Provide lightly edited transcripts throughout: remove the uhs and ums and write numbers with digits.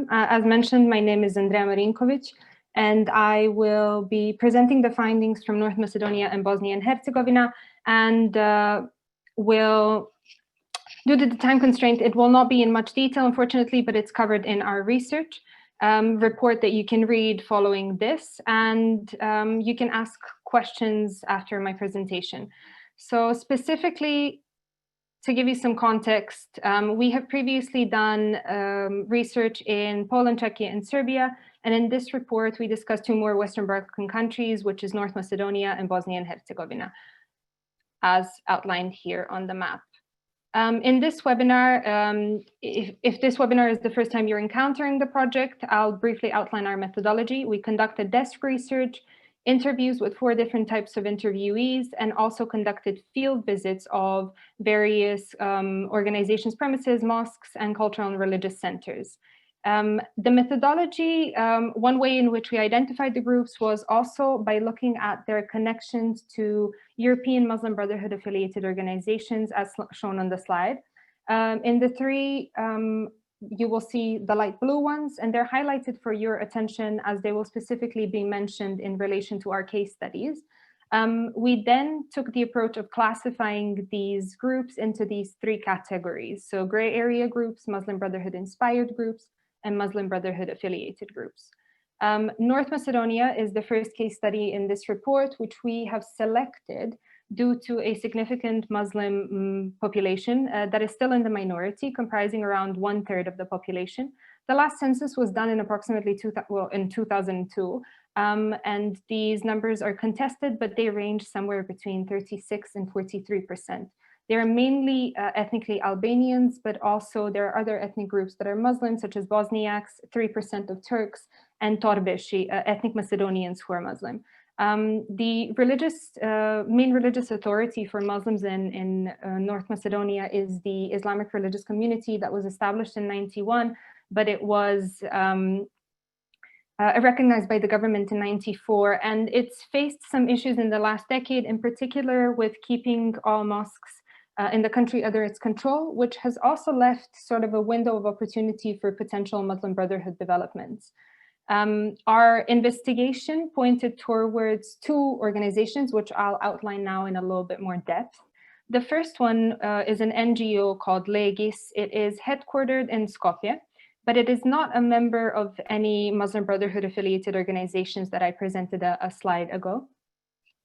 As mentioned, my name is Andrea Marinković, and I will be presenting the findings from North Macedonia and Bosnia and Herzegovina, and due to the time constraint, it will not be in much detail, unfortunately, but it's covered in our research report that you can read following this, and you can ask questions after my presentation. So specifically, to give you some context, we have previously done research in Poland, Czechia, and Serbia. And in this report, we discussed two more Western Balkan countries, which is North Macedonia and Bosnia and Herzegovina, as outlined here on the map. In this webinar, if this webinar is the first time you're encountering the project, I'll briefly outline our methodology. We conducted desk research, interviews with 4 different types of interviewees, and also conducted field visits of various organizations' premises, mosques, and cultural and religious centers. The methodology, one way in which we identified the groups was also by looking at their connections to European Muslim Brotherhood affiliated organizations, as shown on the slide. In the 3, you will see the light blue ones, and they're highlighted for your attention as they will specifically be mentioned in relation to our case studies. We then took the approach of classifying these groups into these 3 categories. So gray area groups, Muslim Brotherhood inspired groups, and Muslim Brotherhood affiliated groups. North Macedonia is the first case study in this report, which we have selected due to a significant Muslim population that is still in the minority, comprising around 1/3 of the population. The last census was done in approximately 2002, and these numbers are contested, but they range somewhere between 36 and 43%. They are mainly ethnically Albanians, but also there are other ethnic groups that are Muslim, such as Bosniaks, 3% of Turks, and Torbeshi, ethnic Macedonians who are Muslim. The main religious authority for Muslims in North Macedonia is the Islamic religious community that was established in '91, but it was recognized by the government in '94, and it's faced some issues in the last decade, in particular with keeping all mosques in the country under its control, which has also left sort of a window of opportunity for potential Muslim Brotherhood developments. Our investigation pointed towards 2 organizations, which I'll outline now in a little bit more depth. The first one is an NGO called Legis. It is headquartered in Skopje, but it is not a member of any Muslim Brotherhood affiliated organizations that I presented a slide ago.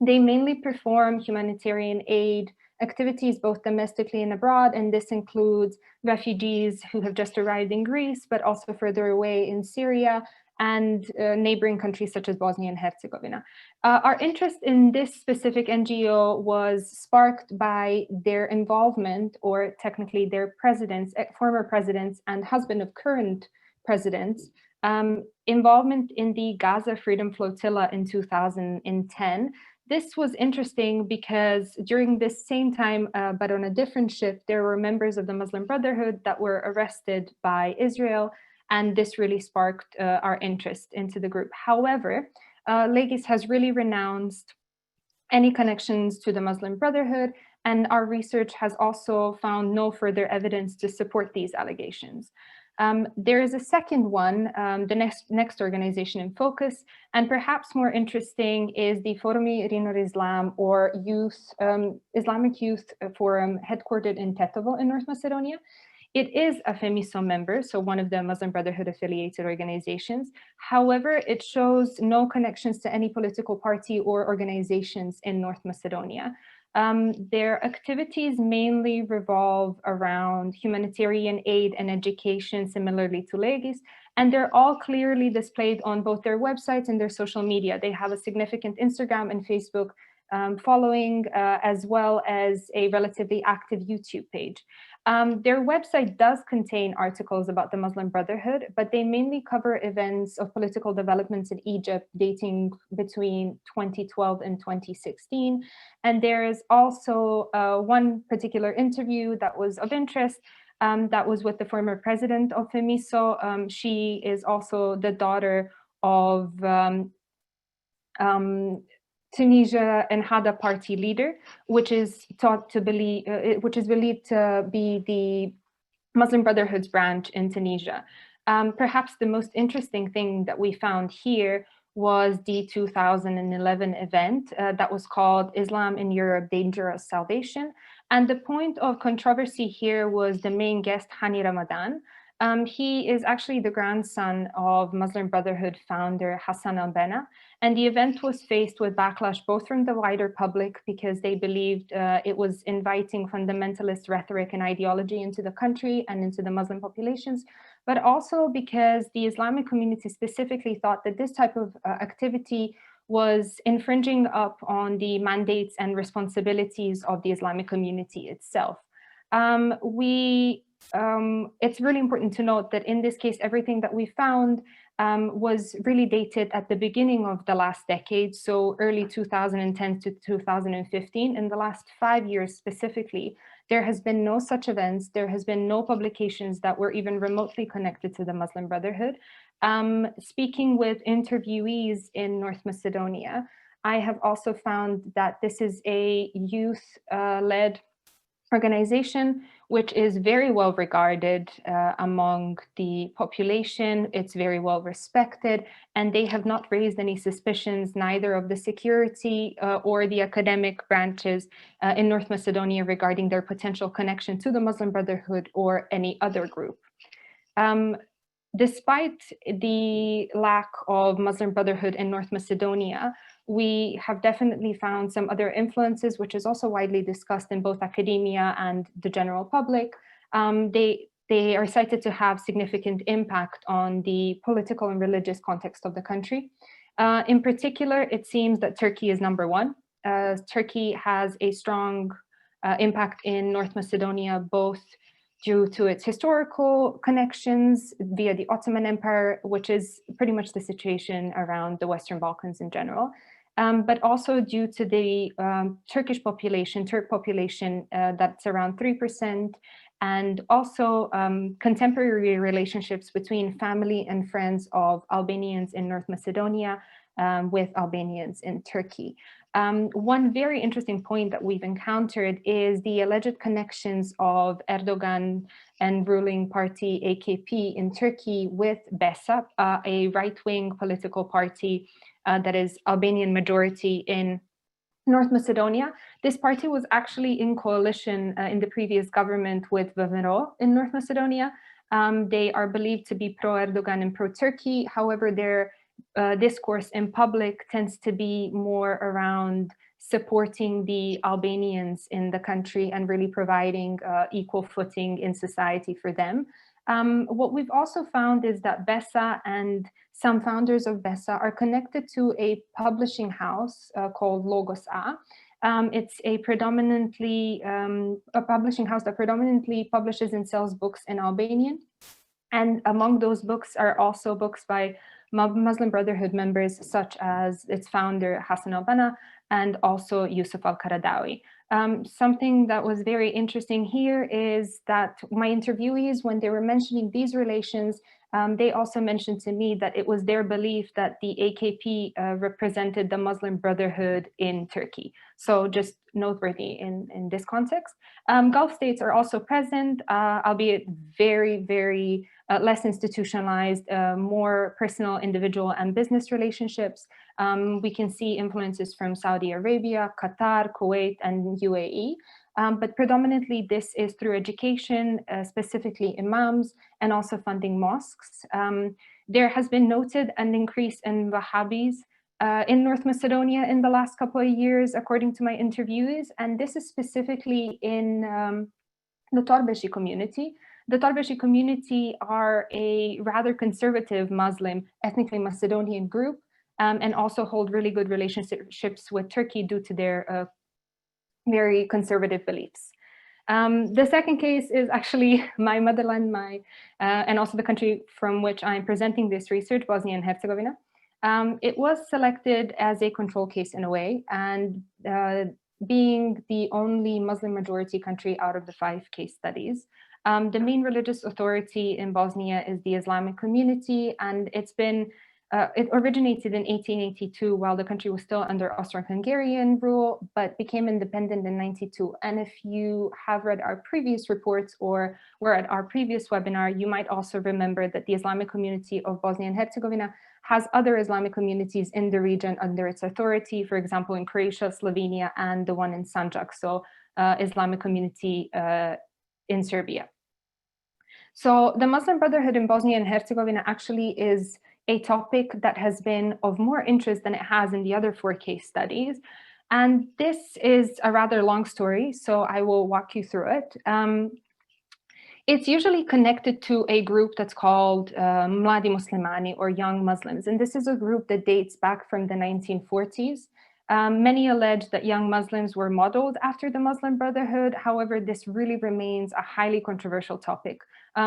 They mainly perform humanitarian aid activities both domestically and abroad, and this includes refugees who have just arrived in Greece, but also further away in Syria and neighboring countries such as Bosnia and Herzegovina. Our interest in this specific NGO was sparked by their involvement, or technically their presidents, former presidents and husband of current presidents, involvement in the Gaza Freedom Flotilla in 2010. This was interesting because during this same time, but on a different ship, there were members of the Muslim Brotherhood that were arrested by Israel, and this really sparked our interest into the group. However, Legis has really renounced any connections to the Muslim Brotherhood, and our research has also found no further evidence to support these allegations. There is a second one, the next organization in focus, and perhaps more interesting is the Forumi Rinur Islam, or Islamic Youth Forum, headquartered in Tetovo in North Macedonia. It is a FEMISO member, so one of the Muslim Brotherhood affiliated organizations. However, it shows no connections to any political party or organizations in North Macedonia. Their activities mainly revolve around humanitarian aid and education, similarly to Legis, and they're all clearly displayed on both their websites and their social media. They have a significant Instagram and Facebook following, as well as a relatively active YouTube page. Their website does contain articles about the Muslim Brotherhood, but they mainly cover events of political developments in Egypt dating between 2012 and 2016. And there is also one particular interview that was of interest, that was with the former president of FEMISO. She is also the daughter of Tunisia Ennahda party leader, which is believed to be the Muslim Brotherhood's branch in Tunisia. Perhaps the most interesting thing that we found here was the 2011 event that was called Islam in Europe, Dangerous Salvation. And the point of controversy here was the main guest, Hani Ramadan. He is actually the grandson of Muslim Brotherhood founder Hassan al-Banna, and the event was faced with backlash both from the wider public because they believed it was inviting fundamentalist rhetoric and ideology into the country and into the Muslim populations, but also because the Islamic community specifically thought that this type of activity was infringing up on the mandates and responsibilities of the Islamic community itself. It's really important to note that in this case, everything that we found was really dated at the beginning of the last decade, so early 2010 to 2015. In the last 5 years specifically, there has been no such events. There has been no publications that were even remotely connected to the Muslim Brotherhood. Speaking with interviewees in North Macedonia, I have also found that this is a youth-led organization, which is very well regarded among the population. It's very well respected, and they have not raised any suspicions, neither of the security or the academic branches in North Macedonia regarding their potential connection to the Muslim Brotherhood or any other group. Despite the lack of Muslim Brotherhood in North Macedonia, we have definitely found some other influences, which is also widely discussed in both academia and the general public. They are cited to have significant impact on the political and religious context of the country. In particular, it seems that Turkey is number one. Turkey has a strong impact in North Macedonia, both due to its historical connections via the Ottoman Empire, which is pretty much the situation around the Western Balkans in general, but also due to the Turk population that's around 3%, and also contemporary relationships between family and friends of Albanians in North Macedonia with Albanians in Turkey. One very interesting point that we've encountered is the alleged connections of Erdogan and ruling party AKP in Turkey with BESA, a right-wing political party that is Albanian majority in North Macedonia. This party was actually in coalition in the previous government with VMRO in North Macedonia. They are believed to be pro-Erdogan and pro-Turkey. However, their discourse in public tends to be more around supporting the Albanians in the country and really providing equal footing in society for them. What we've also found is that BESA and some founders of BESA are connected to a publishing house called Logos-A. It's a publishing house that predominantly publishes and sells books in Albanian. And among those books are also books by Muslim Brotherhood members, such as its founder, Hassan al-Banna, and also Yusuf al-Qaradawi. Something that was very interesting here is that my interviewees, when they were mentioning these relations, they also mentioned to me that it was their belief that the AKP represented the Muslim Brotherhood in Turkey. So just noteworthy in this context. Gulf states are also present, albeit very, very less institutionalized, more personal, individual, and business relationships. We can see influences from Saudi Arabia, Qatar, Kuwait, and UAE. But predominantly this is through education, specifically imams, and also funding mosques. There has been noted an increase in Wahhabis in North Macedonia in the last couple of years, according to my interviewees, and this is specifically in the Torbeshi community. The Torbeshi community are a rather conservative Muslim, ethnically Macedonian group, and also hold really good relationships with Turkey due to their very conservative beliefs. The second case is actually my motherland, and also the country from which I'm presenting this research, Bosnia and Herzegovina. It was selected as a control case in a way, and being the only Muslim majority country out of the 5 case studies. The main religious authority in Bosnia is the Islamic community, and it's been It originated in 1882 while the country was still under Austro-Hungarian rule, but became independent in 92. And if you have read our previous reports or were at our previous webinar, you might also remember that the Islamic community of Bosnia and Herzegovina has other Islamic communities in the region under its authority, for example, in Croatia, Slovenia, and the one in Sanjak, so Islamic community in Serbia. So the Muslim Brotherhood in Bosnia and Herzegovina actually is a topic that has been of more interest than it has in the other 4 case studies. And this is a rather long story, so I will walk you through it. It's usually connected to a group that's called Mladi Muslimani, or Young Muslims. And this is a group that dates back from the 1940s. Many allege that young Muslims were modeled after the Muslim Brotherhood. However, this really remains a highly controversial topic.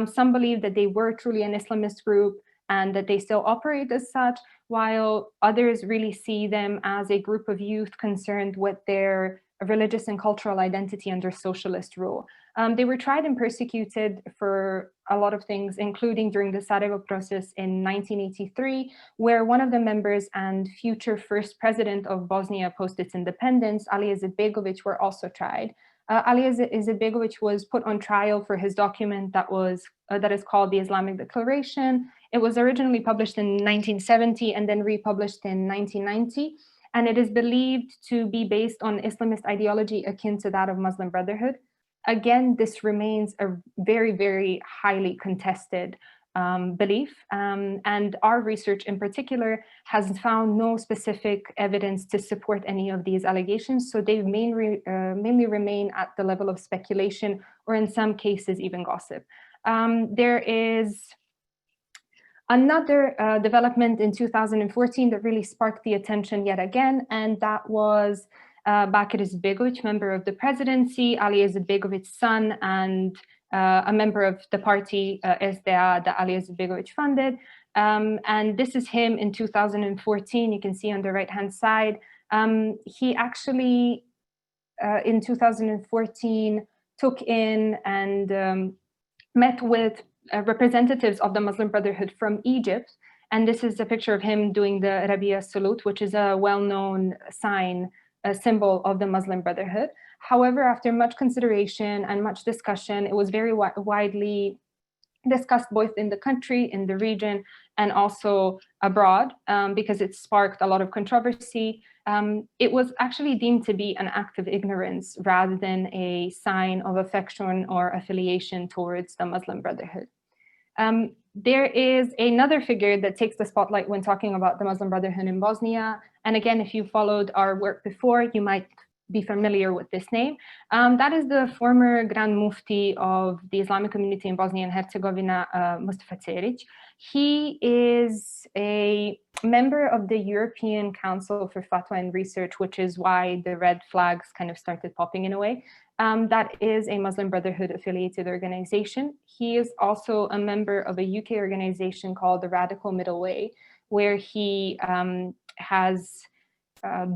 Some believe that they were truly an Islamist group and that they still operate as such, while others really see them as a group of youth concerned with their religious and cultural identity under socialist rule. They were tried and persecuted for a lot of things, including during the Sarajevo process in 1983, where one of the members and future first president of Bosnia post its independence, Ali Izetbegović, were also tried. Ali Izetbegović was put on trial for his document that is called the Islamic Declaration. It was originally published in 1970 and then republished in 1990. And it is believed to be based on Islamist ideology akin to that of Muslim Brotherhood. Again, this remains a very, very highly contested belief. And our research in particular has found no specific evidence to support any of these allegations. So they mainly remain at the level of speculation, or in some cases, even gossip. There is another development in 2014 that really sparked the attention yet again, and that was Bakir Izetbegović, member of the presidency, Ali Izetbegovic's son, and a member of the party SDA that Ali Izetbegović funded. And this is him in 2014. You can see on the right-hand side. He actually, in 2014, took in and met with representatives of the Muslim Brotherhood from Egypt. And this is a picture of him doing the Rabia salute, which is a well-known sign, a symbol of the Muslim Brotherhood. However, after much consideration and much discussion, it was very widely discussed both in the country, in the region, and also abroad, because it sparked a lot of controversy. It was actually deemed to be an act of ignorance rather than a sign of affection or affiliation towards the Muslim Brotherhood. There is another figure that takes the spotlight when talking about the Muslim Brotherhood in Bosnia. And again, if you followed our work before, you might be familiar with this name. That is the former Grand Mufti of the Islamic community in Bosnia and Herzegovina, Mustafa Cerić. He is a member of the European Council for Fatwa and Research, which is why the red flags kind of started popping in a way. That is a Muslim Brotherhood affiliated organization. He is also a member of a UK organization called the Radical Middle Way, where he has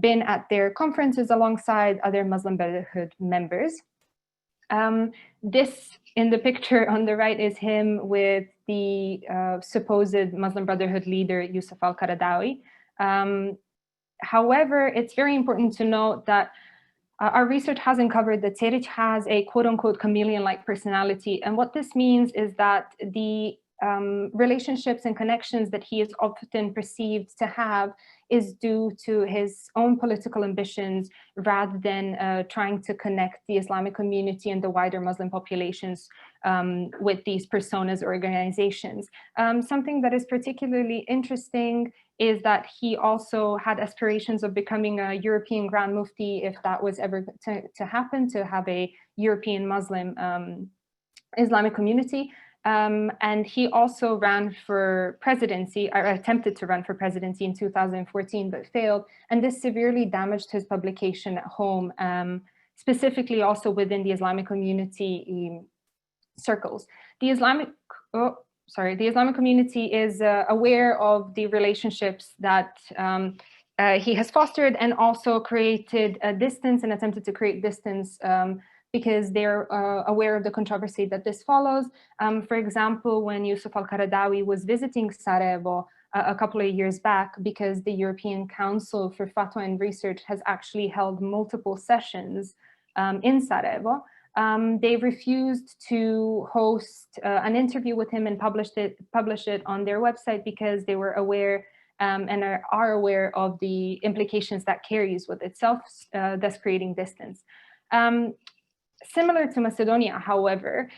been at their conferences alongside other Muslim Brotherhood members. This in the picture on the right is him with the supposed Muslim Brotherhood leader, Yusuf al-Qaradawi. However, it's very important to note that our research has uncovered that Cerić has a quote-unquote chameleon-like personality. And what this means is that the relationships and connections that he is often perceived to have is due to his own political ambitions rather than trying to connect the Islamic community and the wider Muslim populations with these personas or organizations. Something that is particularly interesting is that he also had aspirations of becoming a European Grand Mufti if that was ever to happen, to have a European Muslim Islamic community. And he also ran for presidency, or attempted to run for presidency in 2014, but failed. And this severely damaged his publication at home, specifically also within the Islamic community circles. The Islamic community is aware of the relationships that he has fostered, and also created a distance and attempted to create distance because they're aware of the controversy that this follows. For example, when Yusuf al-Qaradawi was visiting Sarajevo a couple of years back, because the European Council for Fatwa and Research has actually held multiple sessions in Sarajevo. They refused to host an interview with him and publish it on their website because they were aware and are aware of the implications that carries with itself, thus creating distance. Similar to Macedonia, however,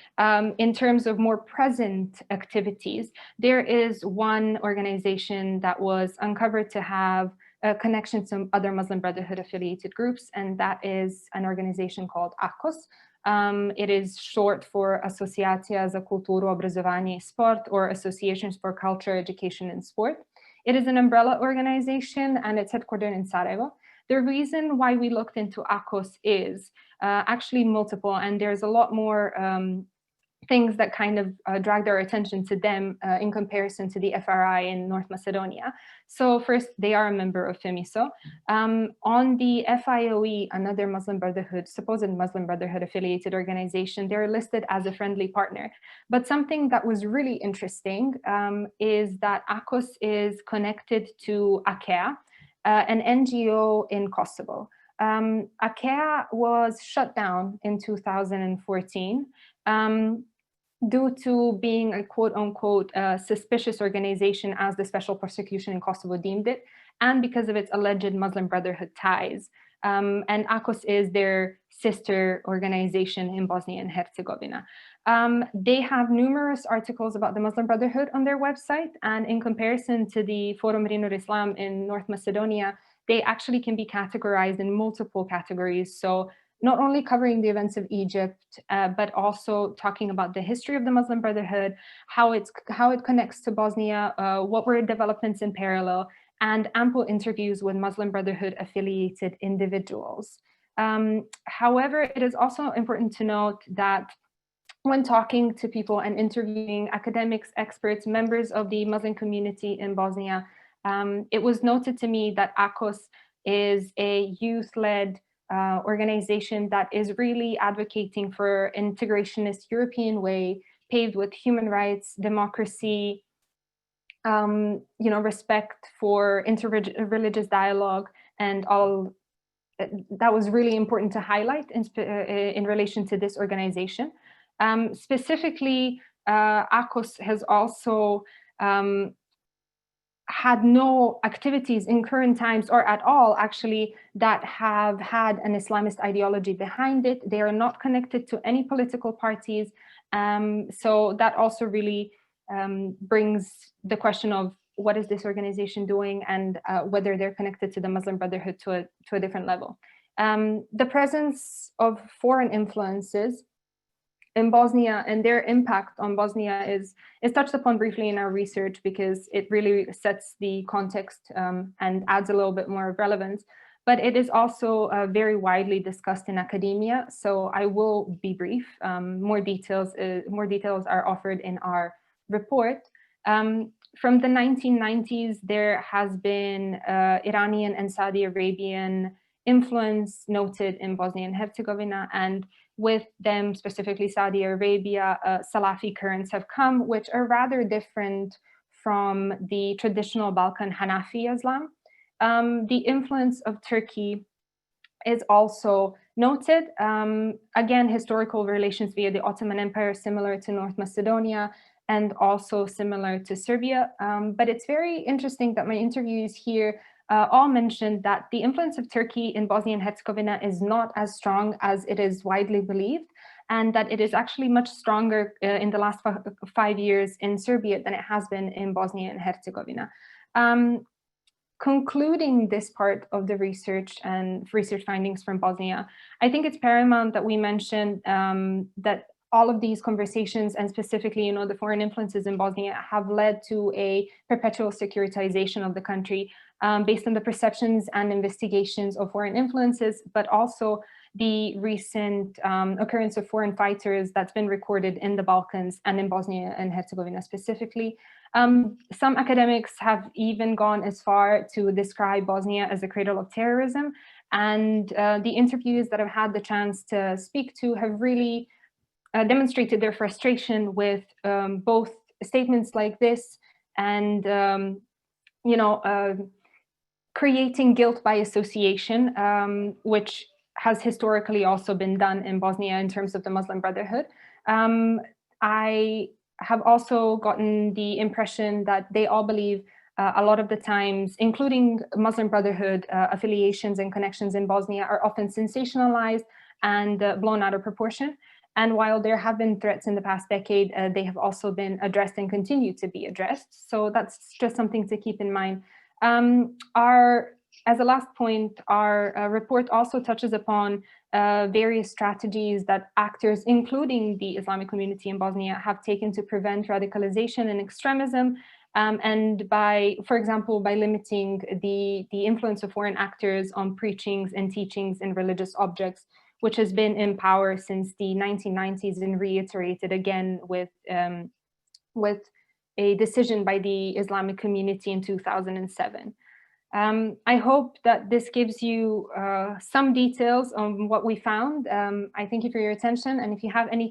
in terms of more present activities, there is one organization that was uncovered to have a connection to other Muslim Brotherhood affiliated groups, and that is an organization called ACOS. It is short for Asociacija za kulturu, obrazovanje i sport, or Associations for Culture, Education and Sport. It is an umbrella organization and it's headquartered in Sarajevo. The reason why we looked into ACOS is actually multiple, and there's a lot more things that kind of dragged our attention to them in comparison to the FRI in North Macedonia. So first, they are a member of FEMISO. On the FIOE, another Muslim Brotherhood, supposed Muslim Brotherhood affiliated organization, they're listed as a friendly partner. But something that was really interesting is that ACOS is connected to ACEA, an NGO in Kosovo. ACEA was shut down in 2014 due to being a quote-unquote suspicious organization, as the Special Prosecution in Kosovo deemed it, and because of its alleged Muslim Brotherhood ties. And ACOS is their sister organization in Bosnia and Herzegovina. They have numerous articles about the Muslim Brotherhood on their website, and in comparison to the Forum Rinur Islam in North Macedonia, they actually can be categorized in multiple categories. So not only covering the events of Egypt, but also talking about the history of the Muslim Brotherhood, how it connects to Bosnia, what were developments in parallel, and ample interviews with Muslim Brotherhood affiliated individuals. However, it is also important to note that when talking to people and interviewing academics, experts, members of the Muslim community in Bosnia, it was noted to me that ACOS is a youth-led organization that is really advocating for an integrationist European way, paved with human rights, democracy, respect for interreligious dialogue, and all. That was really important to highlight in relation to this organization. Specifically, ACOS has also had no activities in current times, or at all actually, that have had an Islamist ideology behind it. They are not connected to any political parties. So that also really brings the question of what is this organization doing, and whether they're connected to the Muslim Brotherhood to a different level. The presence of foreign influences in Bosnia and their impact on Bosnia is touched upon briefly in our research, because it really sets the context and adds a little bit more relevance. But it is also very widely discussed in academia, so I will be brief. More details are offered in our report. From the 1990s, there has been Iranian and Saudi Arabian influence noted in Bosnia and Herzegovina, and with them, specifically Saudi Arabia, Salafi currents have come, which are rather different from the traditional Balkan Hanafi Islam. The influence of Turkey is also noted. Again, historical relations via the Ottoman Empire, similar to North Macedonia, and also similar to Serbia. But it's very interesting that my interviewees here all mentioned that the influence of Turkey in Bosnia and Herzegovina is not as strong as it is widely believed, and that it is actually much stronger in the last 5 years in Serbia than it has been in Bosnia and Herzegovina. Concluding this part of the research and research findings from Bosnia, I think it's paramount that we mention that all of these conversations, and specifically, the foreign influences in Bosnia, have led to a perpetual securitization of the country based on the perceptions and investigations of foreign influences, but also the recent occurrence of foreign fighters that's been recorded in the Balkans and in Bosnia and Herzegovina specifically. Some academics have even gone as far to describe Bosnia as the cradle of terrorism, and the interviews that I've had the chance to speak to have really demonstrated their frustration with both statements like this and creating guilt by association, which has historically also been done in Bosnia in terms of the Muslim Brotherhood. I have also gotten the impression that they all believe a lot of the times, including Muslim Brotherhood affiliations and connections in Bosnia, are often sensationalized and blown out of proportion. And while there have been threats in the past decade, they have also been addressed and continue to be addressed. So that's just something to keep in mind. As a last point, our report also touches upon various strategies that actors, including the Islamic community in Bosnia, have taken to prevent radicalization and extremism. And for example, by limiting the influence of foreign actors on preachings and teachings and religious objects, which has been in power since the 1990s and reiterated again with a decision by the Islamic community in 2007. I hope that this gives you some details on what we found. I thank you for your attention, and if you have any